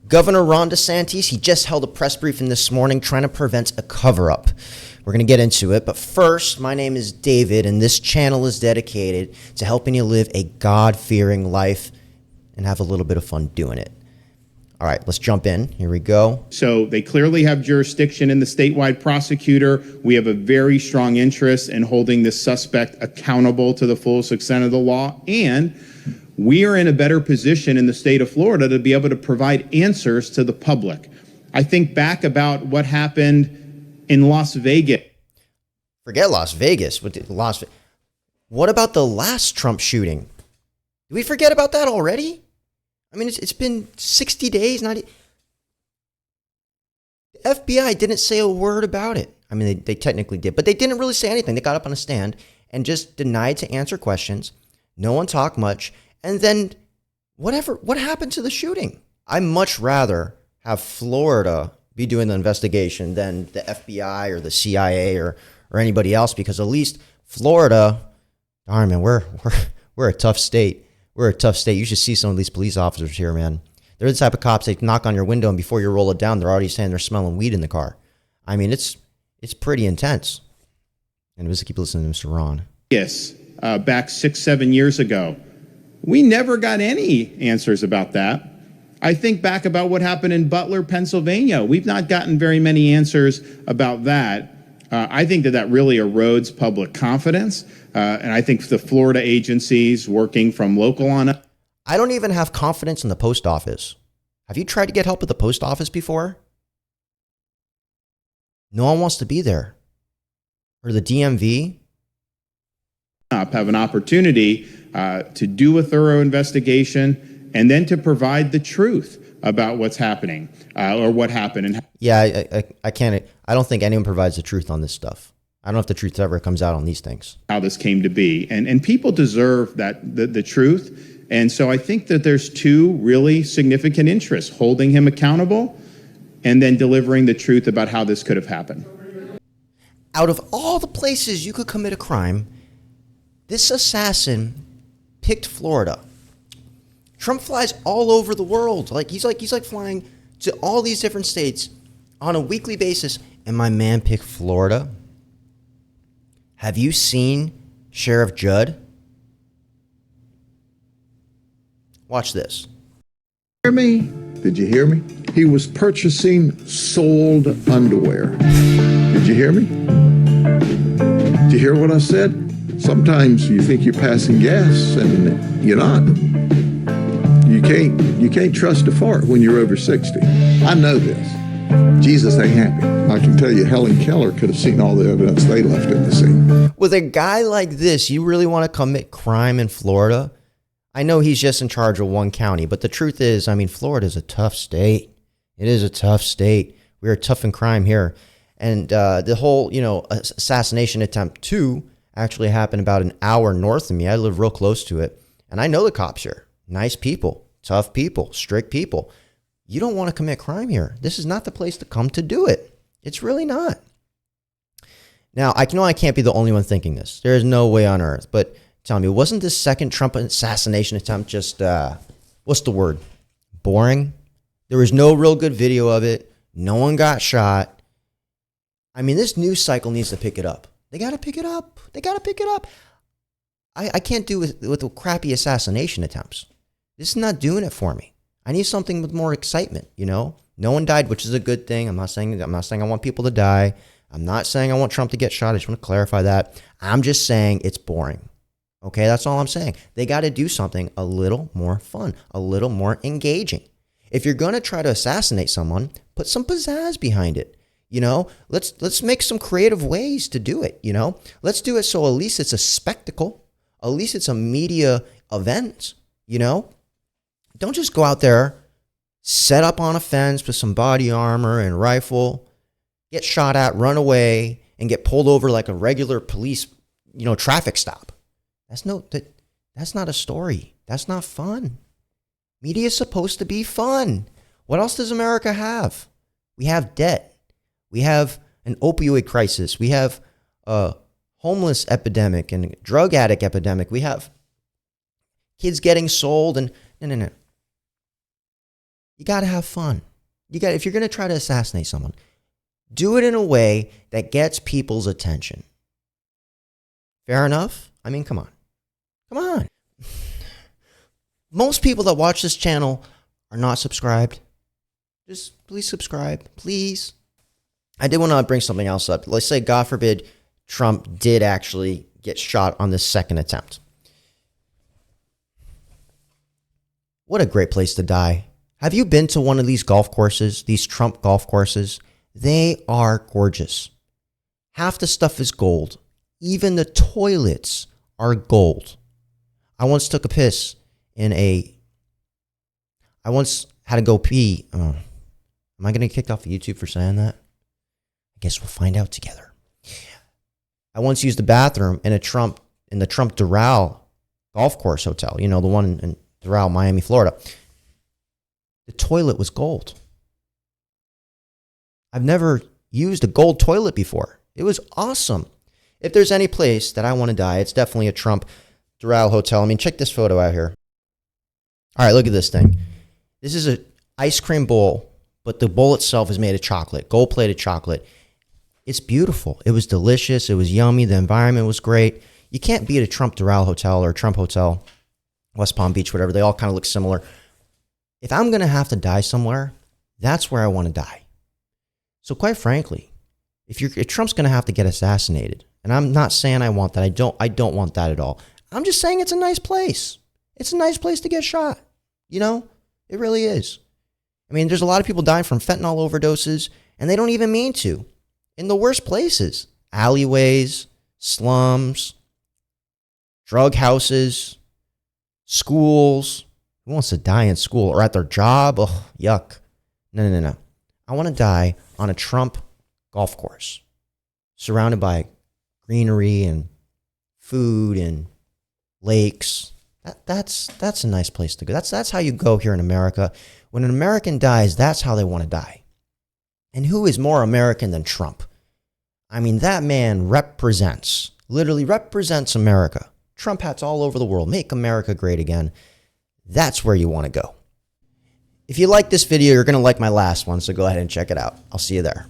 Governor Ron DeSantis, he just held a press briefing this morning trying to prevent a cover-up. We're going to get into it, but first, my name is David, and this channel is dedicated to helping you live a God-fearing life and have a little bit of fun doing it. All right, let's jump in. Here we go. So they clearly have jurisdiction in the statewide prosecutor. We have a very strong interest in holding this suspect accountable to the fullest extent of the law, and we are in a better position in the state of Florida to be able to provide answers to the public. I think back about what happened in Las Vegas. Forget Las Vegas. What about the last Trump shooting? Did we forget about that already? I mean, it's been 60 days. The FBI didn't say a word about it. I mean, they technically did, but they didn't really say anything. They got up on a stand and just denied to answer questions. No one talked much. And then what happened to the shooting? I'd much rather have Florida be doing the investigation than the FBI or the CIA or anybody else, because at least Florida, darn man, we're a tough state. We're a tough state. You should see some of these police officers here, man. They're the type of cops, they knock on your window and before you roll it down, they're already saying they're smelling weed in the car. I mean, it's pretty intense. And let's keep listening to Mr. Ron. Yes, back 6-7 years ago. We never got any answers about that. I think back about what happened in Butler, Pennsylvania. We've not gotten very many answers about that. I think that really erodes public confidence. And I think the Florida agencies working from local on it. I don't even have confidence in the post office. Have you tried to get help at the post office before? No one wants to be there. Or the DMV. Have an opportunity to do a thorough investigation and then to provide the truth about what's happening or what happened. And yeah, I can't. I don't think anyone provides the truth on this stuff. I don't know if the truth ever comes out on these things. How this came to be. And people deserve that the truth. And so I think that there's two really significant interests: holding him accountable and then delivering the truth about how this could have happened. Out of all the places you could commit a crime, this assassin picked Florida. Trump flies all over the world. He's like flying to all these different states on a weekly basis, and my man picked Florida. Have you seen Sheriff Judd? Watch this. Hear me? Did you hear me? He was purchasing sold underwear. Did you hear me? Did you hear what I said? Sometimes you think you're passing gas and you're not. You can't trust a fart when you're over 60. I know this. Jesus ain't happy. I can tell you Helen Keller could have seen all the evidence they left in the scene. With a guy like this, you really want to commit crime in Florida? I know he's just in charge of one county, but the truth is, I mean, Florida is a tough state. It is a tough state. We are tough in crime here. And the whole, assassination attempt too actually happened about an hour north of me. I live real close to it. And I know the cops here. Nice people, tough people, strict people. You don't want to commit crime here. This is not the place to come to do it. It's really not. Now, I know I can't be the only one thinking this. There is no way on earth. But tell me, wasn't this second Trump assassination attempt just, what's the word? Boring? There was no real good video of it. No one got shot. I mean, this news cycle needs to pick it up. They got to pick it up. They got to pick it up. I can't do with the crappy assassination attempts. This is not doing it for me. I need something with more excitement, No one died, which is a good thing. I'm not saying I want people to die. I'm not saying I want Trump to get shot. I just want to clarify that. I'm just saying it's boring. Okay, that's all I'm saying. They got to do something a little more fun, a little more engaging. If you're going to try to assassinate someone, put some pizzazz behind it. Let's make some creative ways to do it. Let's do it so at least it's a spectacle. At least it's a media event. Don't just go out there, set up on a fence with some body armor and rifle, get shot at, run away, and get pulled over like a regular police, traffic stop. That's not a story. That's not fun. Media is supposed to be fun. What else does America have? We have debt. We have an opioid crisis. We have a homeless epidemic and drug addict epidemic. We have kids getting sold and no. You got to have fun. If you're going to try to assassinate someone, do it in a way that gets people's attention. Fair enough? I mean, come on. Come on. Most people that watch this channel are not subscribed. Just please subscribe, please. I did want to bring something else up. Let's say, God forbid, Trump did actually get shot on this second attempt. What a great place to die. Have you been to one of these golf courses, these Trump golf courses? They are gorgeous. Half the stuff is gold. Even the toilets are gold. I once took a piss I once had to go pee. Am I going to get kicked off of YouTube for saying that? I guess we'll find out together. I once used the bathroom in the Trump Doral golf course hotel. You know, the one in Doral, Miami, Florida. The toilet was gold. I've never used a gold toilet before. It was awesome. If there's any place that I want to die, it's definitely a Trump Doral hotel. I mean, check this photo out here. All right, look at this thing. This is an ice cream bowl, but the bowl itself is made of chocolate, gold-plated chocolate. It's beautiful. It was delicious. It was yummy. The environment was great. You can't beat a Trump Doral hotel or a Trump hotel, West Palm Beach, whatever. They all kind of look similar. If I'm going to have to die somewhere, that's where I want to die. So quite frankly, if Trump's going to have to get assassinated, and I'm not saying I want that. I don't want that at all. I'm just saying it's a nice place. It's a nice place to get shot. You know, it really is. I mean, there's a lot of people dying from fentanyl overdoses, and they don't even mean to. In the worst places, alleyways, slums, drug houses, schools. Who wants to die in school or at their job? Oh, yuck. No. I want to die on a Trump golf course, surrounded by greenery and food and lakes. That's a nice place to go. That's how you go here in America. When an American dies, that's how they want to die. And who is more American than Trump? I mean, that man literally represents America. Trump hats all over the world. Make America great again. That's where you want to go. If you like this video, you're going to like my last one, so go ahead and check it out. I'll see you there.